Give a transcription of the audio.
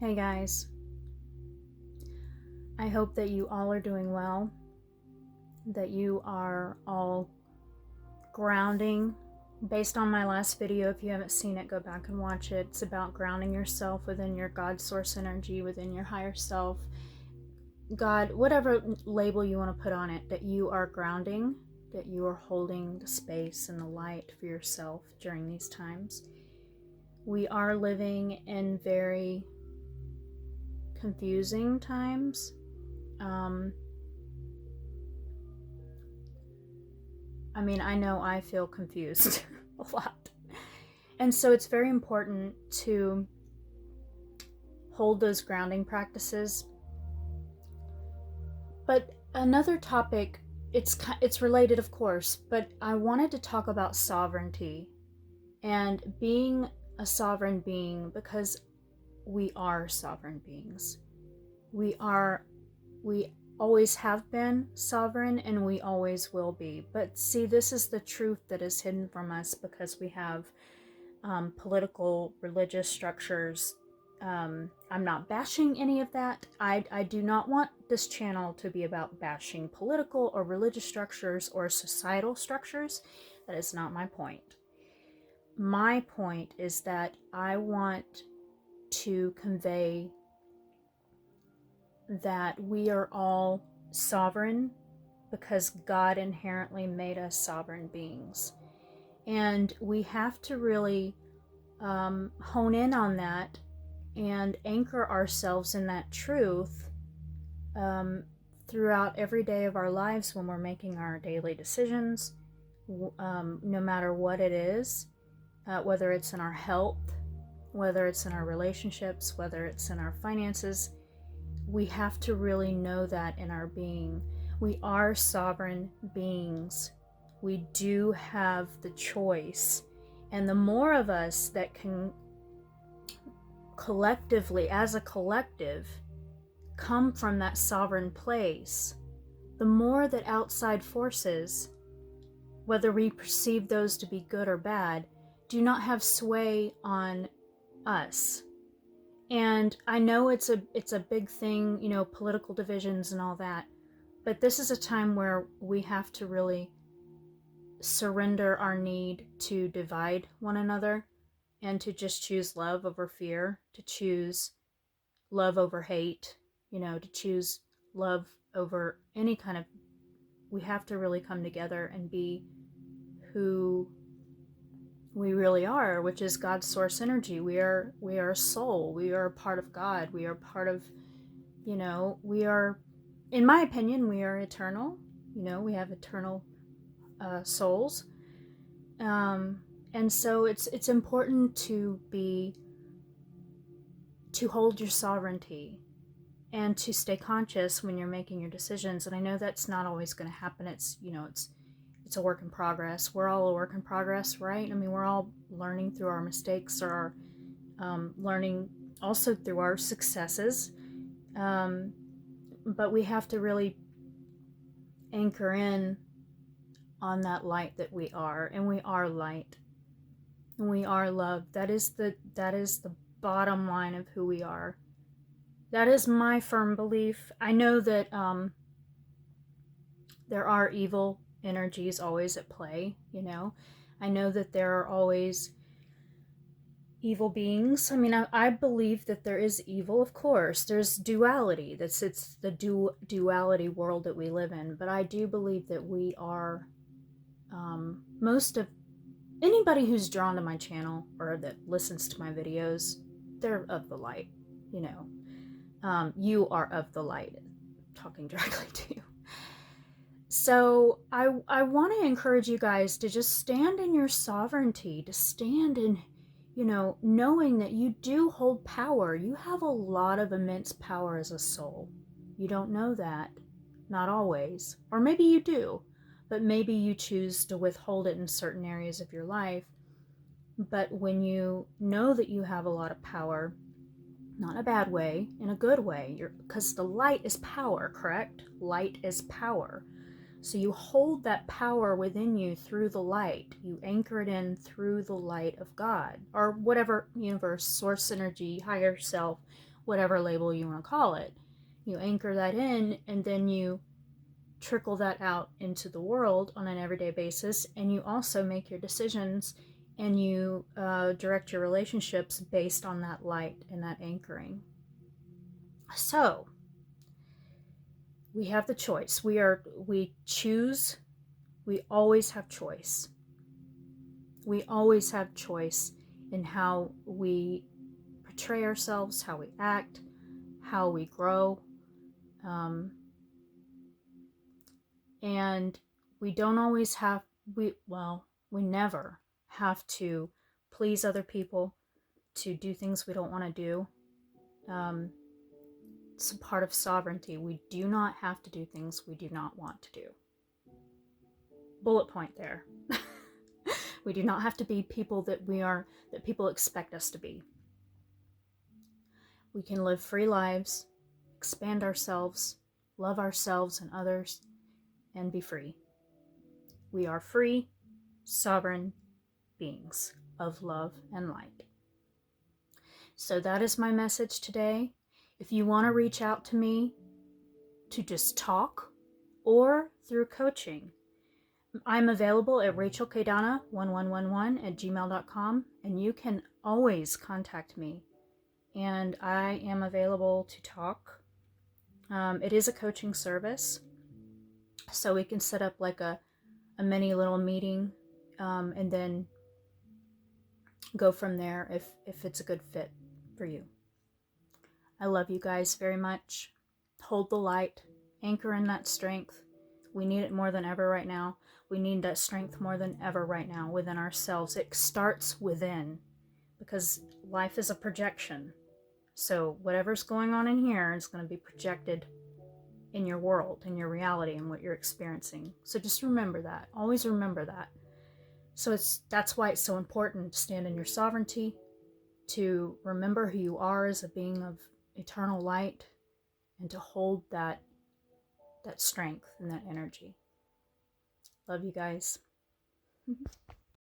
Hey guys, I hope that you all are doing well, that you are all grounding. Based on my last video, if you haven't seen it, go back and watch it. It's about grounding yourself within your God source energy, within your higher self, God, whatever label you want to put on it, that you are grounding, that you are holding the space and the light for yourself during these times. We are living in very confusing times. I know I feel confused a lot. And so it's very important to hold those grounding practices. But another topic, it's related, of course, but I wanted to talk about sovereignty and being a sovereign being, because we are sovereign beings. We always have been sovereign, and we always will be. But see, this is the truth that is hidden from us because we have political, religious structures. I'm not bashing any of that. I do not want this channel to be about bashing political or religious structures or societal structures. That is not my point. My point is that I want to convey that we are all sovereign because God inherently made us sovereign beings. And we have to really hone in on that and anchor ourselves in that truth throughout every day of our lives when we're making our daily decisions, no matter what it is, whether it's in our health, whether it's in our relationships, whether it's in our finances. We have to really know that in our being. We are sovereign beings. We do have the choice. And the more of us that can collectively, as a collective, come from that sovereign place, the more that outside forces, whether we perceive those to be good or bad, do not have sway on us. And I know it's a big thing, political divisions and all that, but this is a time where we have to really surrender our need to divide one another and to just choose love over fear, to choose love over hate, to choose love over any kind of. We have to really come together and be who we really are, which is God's source energy. We are a soul. We are a part of God. We are part of, we are, in my opinion, we are eternal. We have eternal souls. And so it's important to hold your sovereignty and to stay conscious when you're making your decisions. And I know that's not always going to happen. It's a work in progress. We're all a work in progress, right? We're all learning through our mistakes, or learning also through our successes. But we have to really anchor in on that light that we are, and we are light, and we are love. That is the bottom line of who we are. That is my firm belief. I know that there are evil energies always at play, I know that there are always evil beings. I believe that there is evil, of course. There's duality. It's the duality world that we live in. But I do believe that we are, most of anybody who's drawn to my channel or that listens to my videos, they're of the light, you are of the light, talking directly to you. So I want to encourage you guys to just stand in your sovereignty, to stand in, knowing that you do hold power. You have a lot of immense power as a soul. You don't know that, not always, or maybe you do, but maybe you choose to withhold it in certain areas of your life. But when you know that you have a lot of power, not in a bad way, in a good way, because the light is power, correct? Light is power. So you hold that power within you through the light. You anchor it in through the light of God, or whatever universe, source energy, higher self, whatever label you want to call it. You anchor that in, and then you trickle that out into the world on an everyday basis, and you also make your decisions and you direct your relationships based on that light and that anchoring. So we have the choice. We choose. We always have choice. We always have choice in how we portray ourselves, how we act, how we grow. And we don't always have, we never have to please other people, to do things we don't want to do. It's a part of sovereignty. We do not have to do things we do not want to do. Bullet point there. We do not have to be people that people expect us to be. We can live free lives, expand ourselves, love ourselves and others, and be free. We are free, sovereign beings of love and light. So that is my message today. If you want to reach out to me to just talk or through coaching, I'm available at rachelkdana1111@gmail.com, and you can always contact me, and I am available to talk. It is a coaching service, so we can set up like a mini little meeting, and then go from there if it's a good fit for you. I love you guys very much. Hold the light, anchor in that strength. We need it more than ever right now. We need that strength more than ever right now within ourselves. It starts within, because life is a projection. So whatever's going on in here is going to be projected in your world, in your reality, and what you're experiencing. So just remember that. Always remember that. So that's why it's so important to stand in your sovereignty, to remember who you are as a being of eternal light, and to hold that strength and that energy. Love you guys.